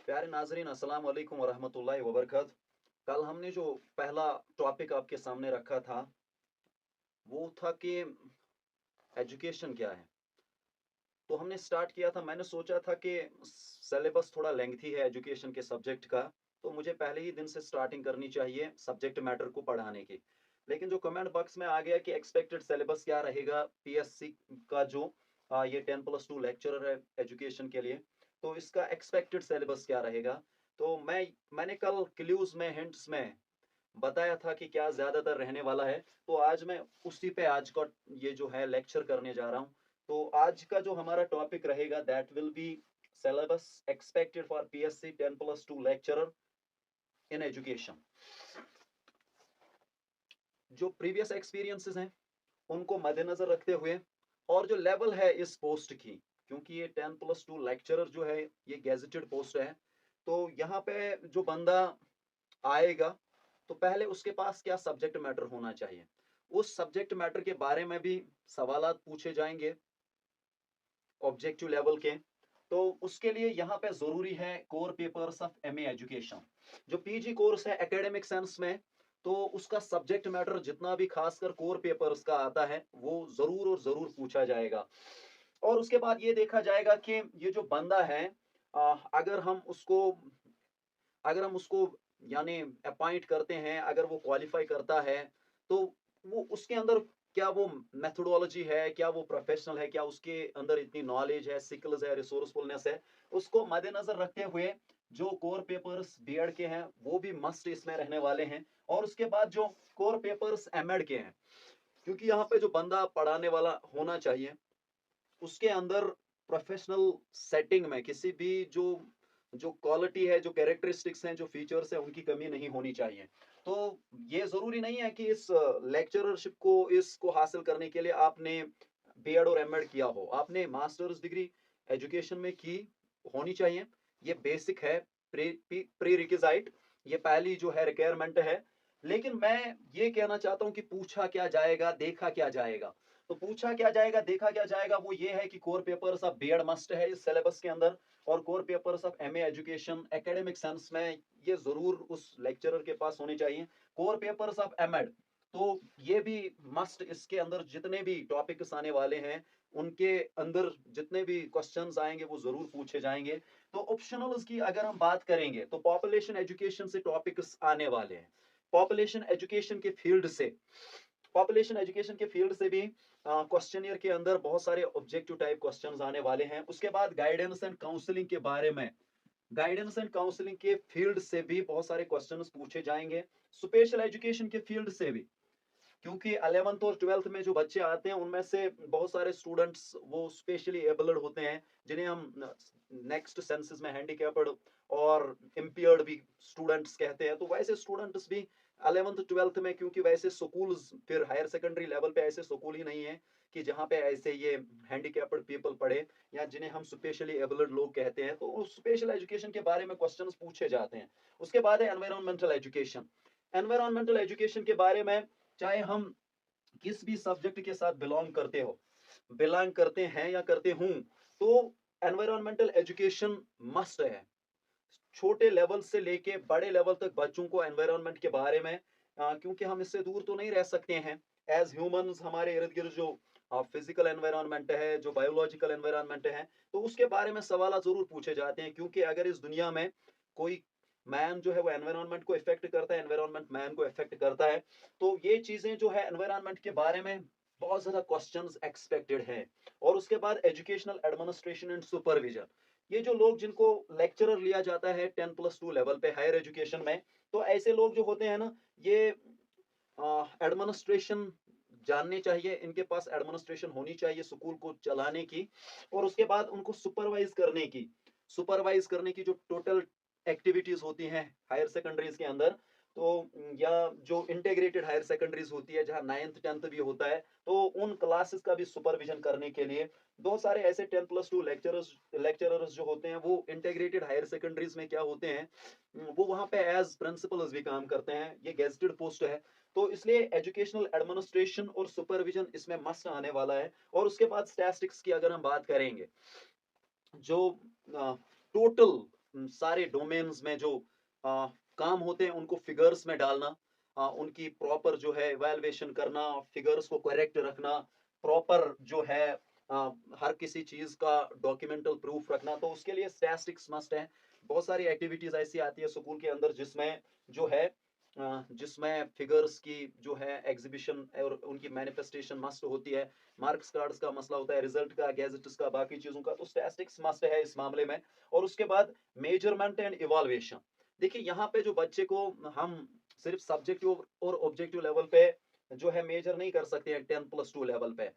प्यारे नाज़रीन अस्सलाम वालेकुम वरहमतुल्लाहि वबरकातुहू। कल हमने जो पहला टॉपिक आपके सामने रखा था, वो था कि एजुकेशन क्या है? तो हमने स्टार्ट किया था, मैंने सोचा था कि सिलेबस थोड़ा लेंथी है एजुकेशन के सब्जेक्ट का, तो मुझे पहले ही दिन से स्टार्टिंग करनी चाहिए सब्जेक्ट मैटर को पढ़ाने की। लेकिन जो कमेंट बॉक्स में आ गया कि एक्सपेक्टेड सिलेबस क्या रहेगा पीएससी का जो ये 10+2 लेक्चरर है एजुकेशन के लिए, तो इसका एक्सपेक्टेड सिलेबस क्या रहेगा? तो मैंने कल क्लूज़ में, हिंट्स में बताया था कि क्या ज़्यादातर रहने वाला है, तो आज मैं उसी पे आज का ये जो है लेक्चर करने जा रहा हूँ। तो आज का जो हमारा टॉपिक रहेगा that will be syllabus expected for PSC 10+2 lecturer in education. जो प्रीवियस एक्सपीरियंसेस हैं, उनको मद्देनज़र रखते हुए और जो लेवल है इस पोस्ट की, क्योंकि ये 10+2 लेक्चरर जो है, ये गेज़ेटेड पोस्ट है, तो यहाँ पे जो बंदा आएगा, तो पहले उसके पास क्या सब्जेक्ट मैटर होना चाहिए। उस सब्जेक्ट मैटर के बारे में भी सवालात पूछे जाएँगे ऑब्जेक्टिव लेवल के। तो उसके लिए यहाँ पे ज़रूरी है core papers of MA education. जो पीजी कोर्स है एकेडमिक सेंस में, तो उसका सब्जेक्ट मैटर जितना भी खासकर कोर पेपर्स का आता है, वो ज़रूर और ज़रूर पूछा जाएगा। और उसके बाद ये देखा जाएगा कि ये जो बंदा है अगर हम उसको अगर हम उसको यानी अपॉइंट करते हैं, अगर वो क्वालिफ़ाई करता है, तो वो उसके अंदर क्या वो मेथोडोलॉजी है, क्या वो प्रोफ़ेशनल है, क्या उसके अंदर इतनी नॉलेज है, स्किल्स है, रिसोर्सफुलनेस है, उसको मद्देनज़र रखते हुए जो कोर पेपर्स बीएड के हैं, वो भी मस्ट इसमें रहने वाले हैं। और उसके बाद जो कोर पेपर्स एमएड के हैं, क्योंकि यहाँ पे जो बंदा पढ़ाने वाला होना चाहिए, उसके अंदर प्रोफेशनल सेटिंग में किसी भी जो जो क्वालिटी है, जो कैरेक्टरिस्टिक्स हैं, जो फीचर्स हैं, उनकी कमी नहीं होनी चाहिए। तो ये ज़रूरी नहीं है कि इस लेक्चररशिप को इसको हासिल करने के लिए आपने बीएड और एमएड किया हो। आपने मास्टर्स डिग्री एजुकेशन में की होनी चाहिए। ये बेसिक है, प्री रिक्विज़ाइट, ये पहली जो है रिक्वायरमेंट है। लेकिन मैं ये कहना चाहता हूँ कि पूछा क्या जाएगा, देखा क्या जाएगा? तो पूछा क्या जाएगा, देखा क्या जाएगा, वो ये है कि core papers of BEd must है इस सिलेबस के अंदर, और core papers of MA education academic sense में ये जरूर उस लेक्चरर के पास होने चाहिए। कोर पेपर्स ऑफ एमएड, तो ये भी मस्ट, इसके अंदर जितने भी टॉपिक्स आने वाले हैं, उनके अंदर जितने भी क्वेश्चंस आएंगे वो जरूर पूछे जाएंगे। तो ऑप्शनल्स की अगर हम बात करेंगे, तो पॉपुलेशन एजुकेशन से टॉपिक्स आने वाले हैं। पॉपुलेशन एजुकेशन के फील्ड से पॉपुलेशन एजुकेशन के फील्ड से भी क्वेश्चनियर के अंदर बहुत सारे ऑब्जेक्टिव टाइप क्वेश्चंस आने वाले हैं। उसके बाद गाइडेंस एंड काउंसलिंग के बारे में, गाइडेंस एंड काउंसलिंग के फील्ड से भी बहुत सारे क्वेश्चंस पूछे जाएंगे। स्पेशल एजुकेशन के फील्ड से भी, क्योंकि 11th और 12th में जो बच्चे आते हैं, उनमें से बहुत सारे स्टूडेंट्स वो स्पेशली एबल्ड होते हैं, जिन्हें हम नेक्स्ट सेंसस में हैंडीकैप्ड और इम्पेयर्ड भी स्टूडेंट्स कहते हैं। तो वैसे स्टूडेंट्स भी 11th 12th में, क्योंकि वैसे स्कूल्स फिर हायर सेकेंडरी लेवल पे ऐसे स्कूल ही नहीं है कि जहाँ पे ऐसे ये हैंडीकैप्ड पीपल पढ़े, या जिन्हें हम स्पेशली एबल्ड लोग कहते हैं, तो उस स्पेशल एजुकेशन के बारे में क्वेश्चंस पूछे जाते हैं। उसके बाद है एनवायरमेंटल एजुकेशन। एनवायरमेंटल एजुकेशन के बारे में, चाहे हम किस भी सब्जेक्ट के साथ बिलोंग करते हैं या करते हूं, तो एनवायरमेंटल एजुकेशन मस्ट है। छोटे लेवल से लेके बड़े लेवल तक बच्चों को एनवायरनमेंट के बारे में, क्योंकि हम इससे दूर तो नहीं रह सकते हैं। एज ह्यूमंस हमारे इर्द गिर्द जो फिजिकल एनवायरनमेंट है, जो बायोलॉजिकल एनवायरनमेंट है, तो उसके बारे में सवाल जरूर पूछे जाते हैं। क्योंकि अगर इस दुनिया में कोई मैन जो है वो एनवायरनमेंट को इफेक्ट करता है, एनवायरनमेंट मैन को इफेक्ट करता है, तो ये चीजें जो है एनवायरनमेंट के बारे में बहुत ज्यादा क्वेश्चंस एक्सपेक्टेड हैं। और उसके बाद एजुकेशनल एडमिनिस्ट्रेशन एंड सुपरविजन, ये जो लोग जिनको लेक्चरर लिया जाता है 10+2 लेवल पे हायर एजुकेशन में, तो ऐसे लोग जो होते हैं ना, ये एडमिनिस्ट्रेशन जानने चाहिए, इनके पास एडमिनिस्ट्रेशन होनी चाहिए स्कूल को चलाने की। और उसके बाद उनको सुपरवाइज करने की जो टोटल एक्टिविटीज होती हैं हायर सेकेंडरीज के अंदर, तो या जो इंटीग्रेटेड हायर सेकेंडरीज होती है जहाँ 9th 10th भी होता है, तो उन क्लासेस का भी सुपरविजन करने के लिए बहुत सारे ऐसे 10+2 लेक्चरर्स जो होते हैं, वो इंटीग्रेटेड हायर सेकेंडरीज में क्या होते हैं, वो वहाँ पे एज प्रिंसिपल्स भी काम करते हैं। ये गेजेटेड पोस्ट है, तो इसलिए एजुकेशनल एडमिनिस्ट्रेशन और सुपरविजन इसमें मस्ट आने वाला है। और उसके बाद स्टैटिस्टिक्स की अगर हम बात करेंगे, जो टोटल सारे डोमेन्स में जो काम होते हैं उनको फिगर्स में डालना, उनकी प्रॉपर जो है इवैल्यूएशन करना, फिगर्स को करेक्ट रखना, प्रॉपर जो है अ, हर किसी चीज़ का डॉक्यूमेंटल प्रूफ रखना, तो उसके लिए स्टैटिस्टिक्स मस्ट है। बहुत सारी एक्टिविटीज़ ऐसी आती है स्कूल के अंदर जिसमें जो है जिसमें फिगर्स की जो है एग्जीबिशन और उनकी मैनिफेस्टेशन मस्ट होती है। मार्क्स कार्ड्स का मसला होता है, रिजल्ट का, गैजेट्स का, बाकी चीज़ों का, तो स्टैटिस्टिक्स मस्ट है इस मामले में। और उसके बाद मेजरमेंट एंड इवैल्यूएशन। देखिए यहाँ पे जो बच्चे को हम सिर्फ सब्जेक्टिव और ऑब्जेक्टिव लेवल पे जो है मेजर नहीं कर सकते हैं 10+2 लेवल पे।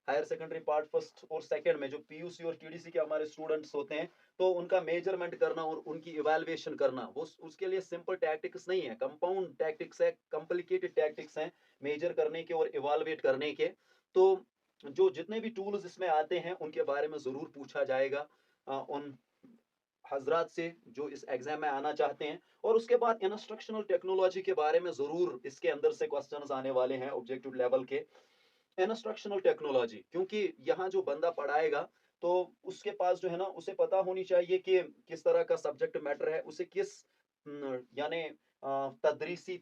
हायर सेकेंडरी पार्ट फर्स्ट और सेकंड में जो पीयूसी और टीडीसी के हमारे स्टूडेंट्स होते हैं, तो उनका मेजरमेंट करना और उनकी इवैल्यूएशन करना वो उसके लिए सिंपल टैक्टिक्स नहीं है, कंपाउंड टैक्टिक्स है, कॉम्प्लिकेटेड टैक्टिक्स हैं मेजर करने के और इवैल्यूएट करने के। तो जो जितने भी टूल्स इसमें आते हैं उनके बारे में ज़रूर पूछा जाएगा उन हजरात से जो इस एग्जाम में आना चाहते हैं। और उसके बाद इंस्ट्रक्शनल टेक्नोलॉजी के बारे में ज़रूर इसके अंदर से क्वेश्चंस आने वाले हैं ऑब्जेक्टिव लेवल के। इंस्ट्रक्शनल टेक्नोलॉजी, क्योंकि यहाँ जो बंदा पढ़ाएगा तो उसके पास जो है ना उसे पता होनी चाहिए कि किस तरह का सब्जेक्ट मैटर है, उसे किस यानी तदरीसी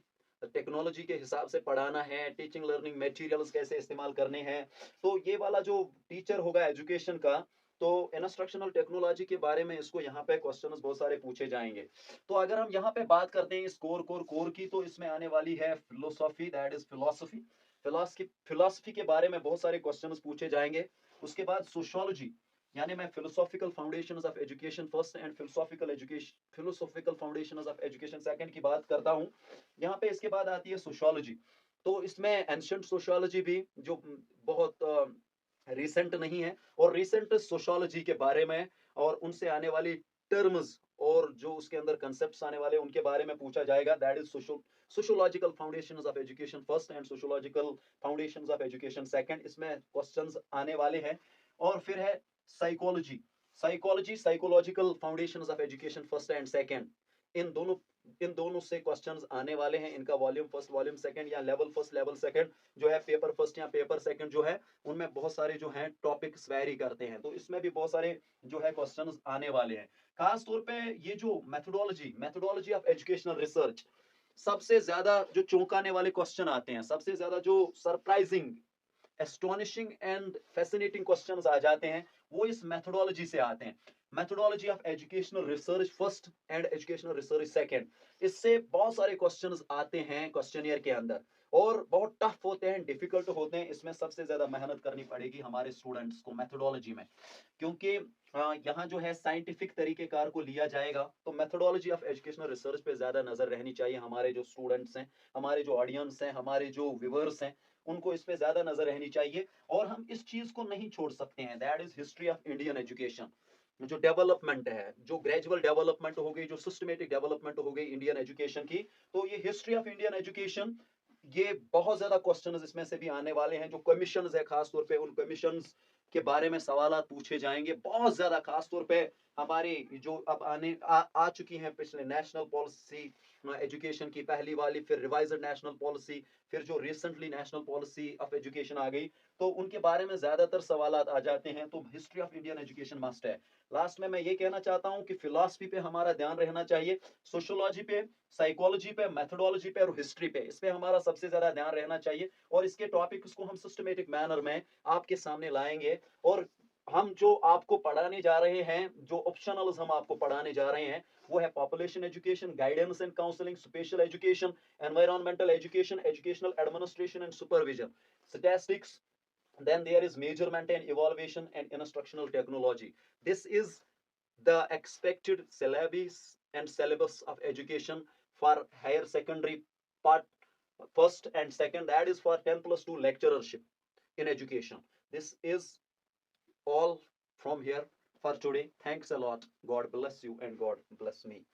टेक्नोलॉजी के हिसाब से पढ़ाना है, टीचिंग लर्निंग मटेरियल्स कैसे इस्तेमाल करने हैं। तो ये वाला जो टीचर होगा एजुकेशन का, तो इंस्ट्रक्शनल टेक्नोलॉजी के बारे में इसको यहाँ पे क्वेश्चंस बहुत सारे पूछे जाएंगे। तो अगर हम यहाँ पे बात करते हैं इस कोर की, तो इसमें आने वाली है philosophy, that is philosophy. Philosophy के बारे में बहुत सारे क्वेश्चंस पूछे जाएंगे। उसके बाद सोशियोलॉजी, यानी मैं philosophical foundations of education first and philosophical foundations of education second की बात करता हूँ। यहाँ पे इसके बाद आती है सोशियोलॉजी। तो इसमें एंशिएंट सोशियोलॉजी भी जो बहुत रिसेंट नहीं है, और रिसेंट सोशियोलॉजी के बारे में और उनसे आने वाली टर्म्स और जो उसके अंदर कंसेप्ट्स आने वाले उनके बारे में पूछा जाएगा। That is sociological foundations of education first and sociological foundations of education second, इसमें क्वेश्चंस आने वाले हैं। और फिर है psychology. Psychological foundations of education first and second, इन दोनों इन दोनों से क्वेश्चंस आने वाले हैं। इनका वॉल्यूम फर्स्ट, वॉल्यूम सेकंड, या लेवल फर्स्ट, लेवल सेकंड जो है, पेपर फर्स्ट या पेपर सेकंड जो है, उनमें बहुत सारे जो हैं टॉपिक्स वैरी करते हैं, तो इसमें भी बहुत सारे जो है क्वेश्चंस आने वाले हैं। खास तौर पे ये जो मेथोडोलॉजी ऑफ एजुकेशनल रिसर्च, सबसे ज्यादा जो चौंकाने वाले क्वेश्चन आते हैं, सबसे ज्यादा जो surprising, astonishing and fascinating questions आ जाते हैं, वो इस मेथोडोलॉजी से आते हैं। Methodology of educational research first and educational research second, इससे बहुत सारे क्वेश्चंस आते हैं क्वेश्चनियर के अंदर, और बहुत टफ होते हैं, डिफिकल्ट होते हैं। इसमें सबसे ज्यादा मेहनत करनी पड़ेगी हमारे स्टूडेंट्स को मेथोडोलॉजी में, क्योंकि यहाँ जो है साइंटिफिक तरीकेकार को लिया जाएगा। तो मेथोडोलॉजी ऑफ एजुकेशनल रिसर्च पे ज्यादा नजर रहनी चाहिए हमारे जो स्टूडेंट्स हैं, हमारे जो ऑडियंस हैं, हमारे जो व्यूअर्स हैं, उनको इस पे ज्यादा नजर रहनी चाहिए। और हम इस चीज को नहीं छोड़ सकते हैं, that is history of Indian education. जो डेवलपमेंट है, जो ग्रेजुअल डेवलपमेंट हो गई, जो सिस्टमेटिक डेवलपमेंट हो गई इंडियन एजुकेशन की, तो ये हिस्ट्री ऑफ इंडियन एजुकेशन, ये बहुत ज्यादा क्वेश्चन इसमें से भी आने वाले हैं। जो कमीशन है, खास तौर पे उन कमीशन के बारे में सवाल पूछे जाएंगे बहुत ज्यादा, खास तौर पे हमारी जो अब आ चुकी हैं पिछले नेशनल पॉलिसी एजुकेशन की पहली वाली, फिर रिवाइज्ड नेशनल पॉलिसी, फिर जो recently national policy of education आ गई, तो उनके बारे में ज्यादातर सवाल आ जाते हैं। तो history of Indian education must है। लास्ट में मैं ये कहना चाहता हूं कि फिलॉसफी पे हमारा ध्यान रहना चाहिए, सोशियोलॉजी पे, साइकोलॉजी पे, मेथोडोलॉजी पे और हिस्ट्री पे, इस पे हमारा सबसे ज्यादा ध्यान रहना चाहिए। और इसके टॉपिक्स को हम सिस्टमेटिक मैनर में आपके सामने लाएंगे। और हम जो आपको पढ़ाने जा रहे हैं, जो ऑप्शनल्स हम आपको पढ़ाने जा रहे हैं, वो है population education, guidance and counselling, special education, environmental education, educational administration and supervision, statistics, then there is measurement and evaluation and instructional technology. This is the expected syllabus and syllabus of education for higher secondary part first and second, that is for 10+2 lecturership in education. This is all from here for today. Thanks a lot. God bless you and God bless me.